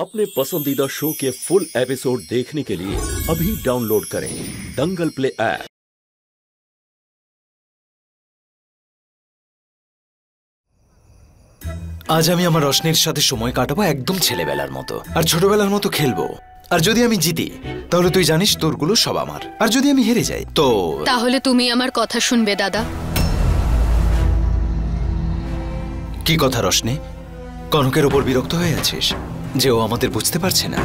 अपने पसंदीदा शो के फुल एपिसोड देखने के लिए अभी डाउनलोड करें दंगल प्ले ऐप। আজ আমি আমার রশনির সাথে সময় কাটাবো একদম ছেলেবেলার মতো, আর ছোটবেলার মতো খেলবো। আর যদি আমি জিতি তাহলে তুই জানিস তোরগুলো সব আমার, আর যদি আমি হেরে যাই তো তাহলে তুমি আমার কথা শুনবে দাদা। কি কথা রশনি? কনকের ওপর বিরক্ত হয়ে আছিস যে ও আমাদের বুঝতে পারছে না?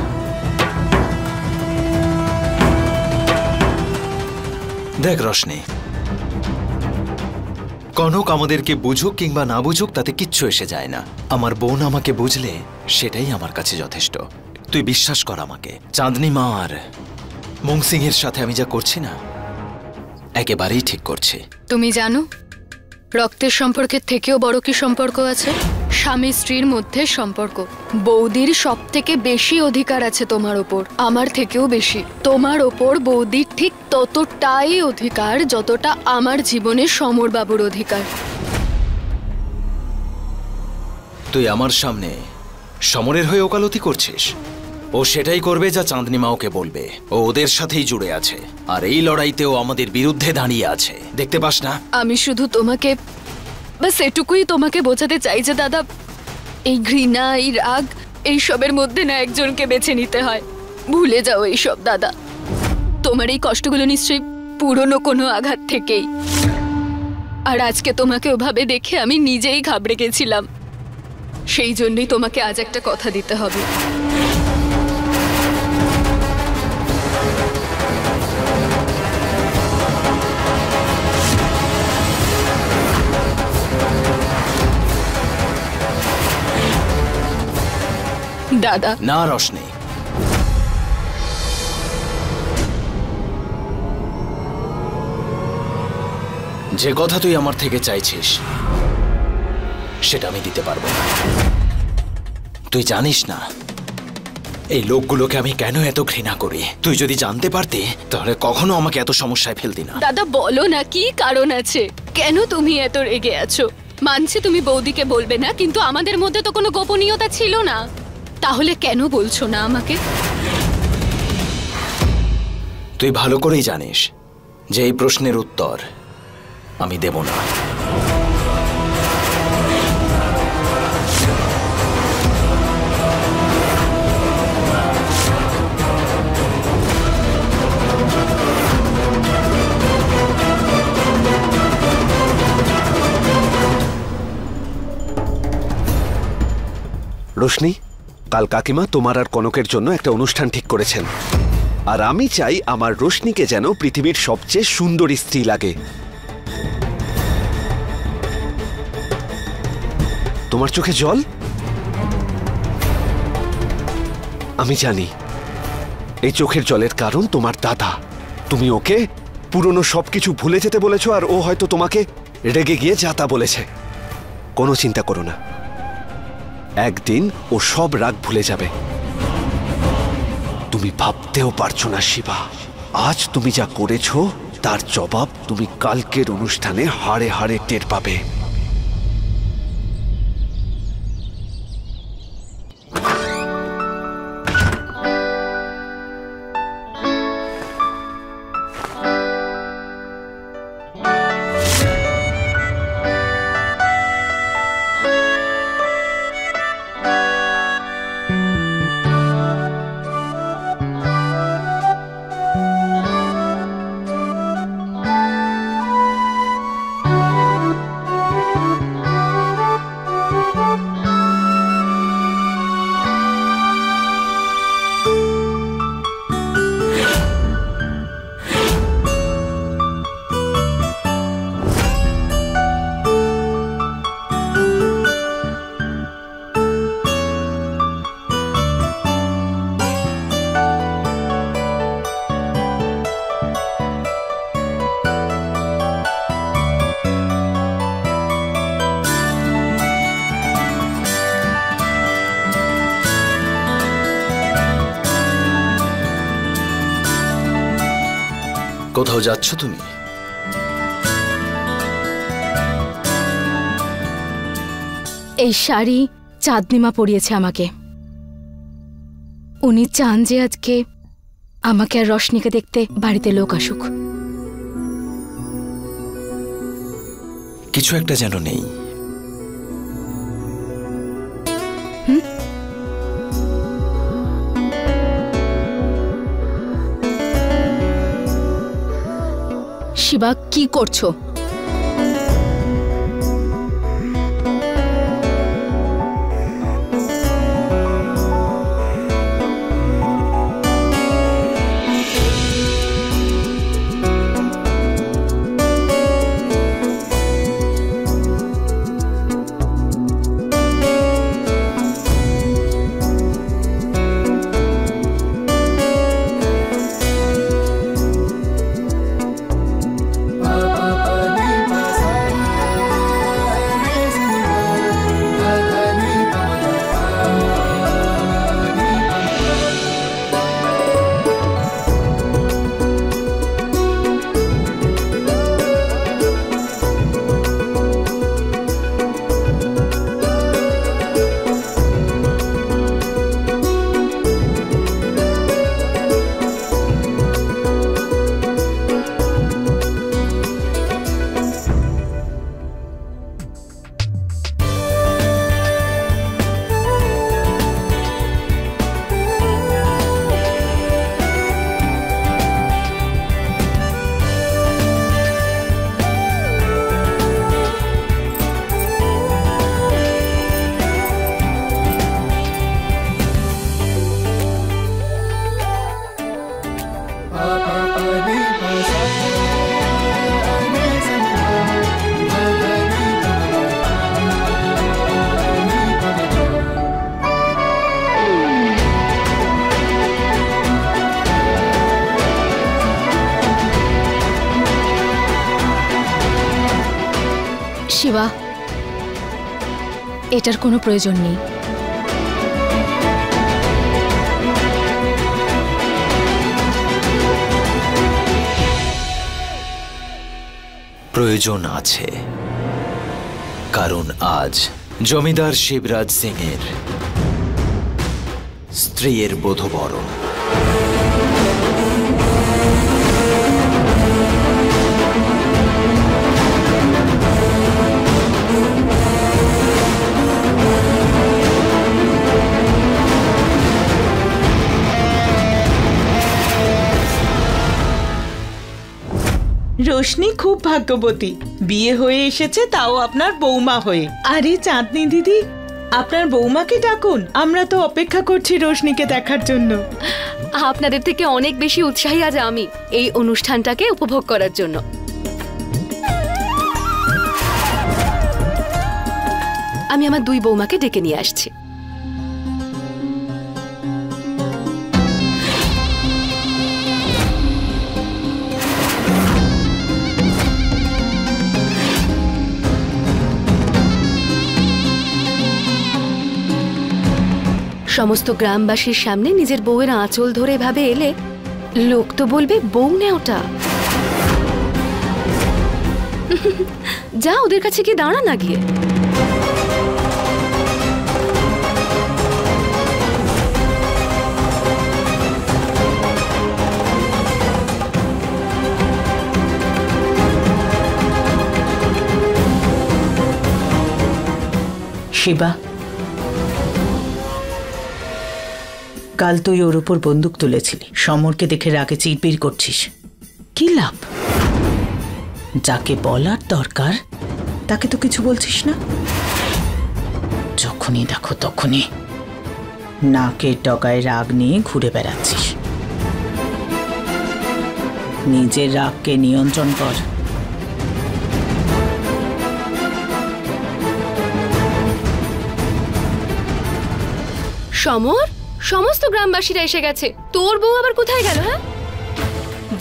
দেখ রশনি, কনক আমাদেরকে বুঝুক কিংবা না বুঝুক তাতে কিচ্ছু এসে যায় না। আমার বোন আমাকে বুঝলে সেটাই আমার কাছে যথেষ্ট। তুই বিশ্বাস কর আমাকে, চাঁদনি মা আর মংসিং এর সাথে আমি যা করছি না একেবারেই ঠিক করছি। তুমি জানো রক্তের সম্পর্কের থেকেও বড় কি সম্পর্ক আছে? স্বামী স্ত্রীর মধ্যে সম্পর্ক। বৌদির সব থেকে বেশি অধিকার আছে তোমার ওপর, আমার থেকেও বেশি। তোমার ওপর বৌদির ঠিক ততটাই অধিকার যতটা আমার জীবনে সমর বাবুর অধিকার। তুই আমার সামনে সমরের হয়ে ওকালতি করছিস? ও সেটাই করবে যা চাঁদনি মা ওকে বলবে। ও ওদের সাথেই জুড়ে আছে, আর এই লড়াইতেও আমাদের বিরুদ্ধে দাঁড়িয়ে আছে। দেখতে পাস না? আমি শুধু তোমাকে বাস এটুকুই তোমাকে বোঝাতে চাই যে দাদা, এই ঘৃণা, এই রাগ, এইসবের মধ্যে না একজনকে বেছে নিতে হয়। ভুলে যাও এইসব দাদা। তোমার এই কষ্টগুলো নিশ্চয়ই পুরনো কোনো আঘাত থেকেই। আর আজকে তোমাকে ওভাবে দেখে আমি নিজেই ঘাবড়ে গেছিলাম। সেই জন্যই তোমাকে আজ একটা কথা দিতে হবে। দাদা না রশনি, যে কথা তুই আমার থেকে চাইছিস সেটা আমি দিতে পারবো না। তুই জানিস না এই লোকগুলোকে আমি কেন এত ঘৃণা করি। তুই যদি জানতে পারতি তাহলে কখনো আমাকে এত সমস্যায় ফেলতি না। দাদা বলো না, কি কারণ আছে? কেন তুমি এত রেগে আছো? মানছি তুমি বৌদিকে বলবে না, কিন্তু আমাদের মধ্যে তো কোনো গোপনীয়তা ছিল না। তাহলে কেন বলছো না আমাকে? তুই ভালো করেই জানিস যে এই প্রশ্নের উত্তর আমি দেব না। রোশনি, কাল কাকিমা তোমার আর কনকের জন্য একটা অনুষ্ঠান ঠিক করেছেন, আর আমি চাই আমার রোশনিকে যেন পৃথিবীর সবচেয়ে সুন্দরী স্ত্রী লাগে। তোমার চোখে জল? আমি জানি এই চোখের জলের কারণ তোমার দাদা। তুমি ওকে পুরনো সবকিছু ভুলে যেতে বলেছো, আর ও হয়তো তোমাকে রেগে গিয়ে যা তা বলেছে। কোনো চিন্তা করো না, একদিন ও সব রাগ ভুলে যাবে। তুমি ভাবতেও পারছো না শিবা, আজ তুমি যা করেছো তার জবাব তুমি কালকের অনুষ্ঠানে হাড়ে হাড়ে টের পাবে। কোথাও যাচ্ছ তুমি? এই শাড়ি চাঁদনিমা পরিয়েছে আমাকে। উনি চান যে আজকে আমাকে আর রশনিকে দেখতে বাড়িতে লোক আসুক। কিছু একটা যেন নেই। শিবা, কি করছো? শিবা, এটার কোনো প্রয়োজন নেই। প্রয়োজন আছে, কারণ আজ জমিদার শিবরাজ সিং এর স্ত্রীর বোধবরণ। রোশনি খুব ভাগ্যবতী, বিয়ে হয়ে এসেছে, তাও আপনার বৌমা হয়ে। আরে চাঁদনি দিদি, আপনার বৌমাকে ডাকুন, আমরা তো অপেক্ষা করছি রোশনিকে দেখার জন্য। আপনাদের থেকে অনেক বেশি উৎসাহী আজ আমি এই অনুষ্ঠানটাকে উপভোগ করার জন্য। আমি আমার দুই বৌমাকে ডেকে নিয়ে আসছি। সমস্ত গ্রামবাসীর সামনে নিজের বউয়ের আঁচল ধরে ভাবে এলে লোক তো বলবে বউ নেওটা। যা ওদের কাছে গিয়ে দাঁড়া না গিয়ে। শিবা, কাল তুই ওর উপর বন্দুক তুলেছিলি, সমরকে দেখে রাগে চিরবির করছিস। কি লাভ? যাকে বলার দরকার তাকে তো কিছু বলছিস না। যখনই দেখো তখনই নাকের ডগায় রাগ নিয়ে ঘুরে বেড়াচ্ছিস। নিজের রাগকে নিয়ন্ত্রণ কর। সমর, সমস্ত গ্রামবাসীরা এসে গেছে, তোর বউ আবার কোথায় গেল? হ্যাঁ,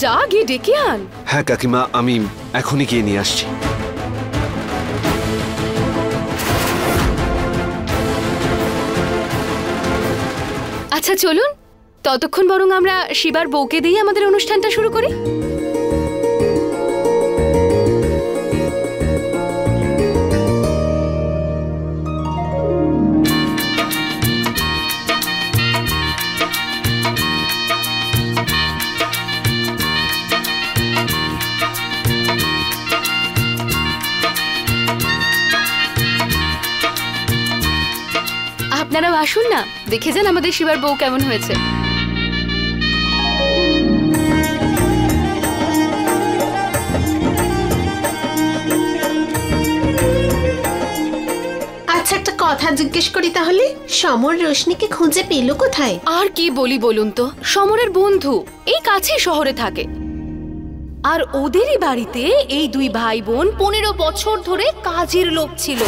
যা গিয়ে ডেকে আন। হ্যাঁ কাকিমা, আমি এখনই গিয়ে নিয়ে আসছি। আচ্ছা চলুন, ততক্ষণ বরং আমরা শিবার বউকে দিয়ে আমাদের অনুষ্ঠানটা শুরু করি। আপনারাও আসুন না, দেখে যান আমাদের শিবার বউ কেমন হয়েছে। আচ্ছা, একটা কথা জিজ্ঞেস করি তাহলে, সমর রোশনিকে খুঁজে পেল কোথায়? আর কি বলি বলুন তো, সমরের বন্ধু এই কাছেই শহরে থাকে, আর ওদেরই বাড়িতে এই দুই ভাই বোন 15 বছর ধরে কাজের লোক ছিল।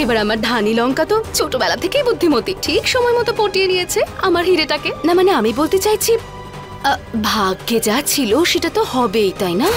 এবার আমার ধানি লঙ্কা তো ছোটবেলা থেকেই বুদ্ধিমতী, ঠিক সময় মতো পটিয়ে নিয়েছে আমার হিরেটাকে। না মানে আমি বলতে চাইছি, ভাগ্যে যা ছিল সেটা তো হবেই, তাই না?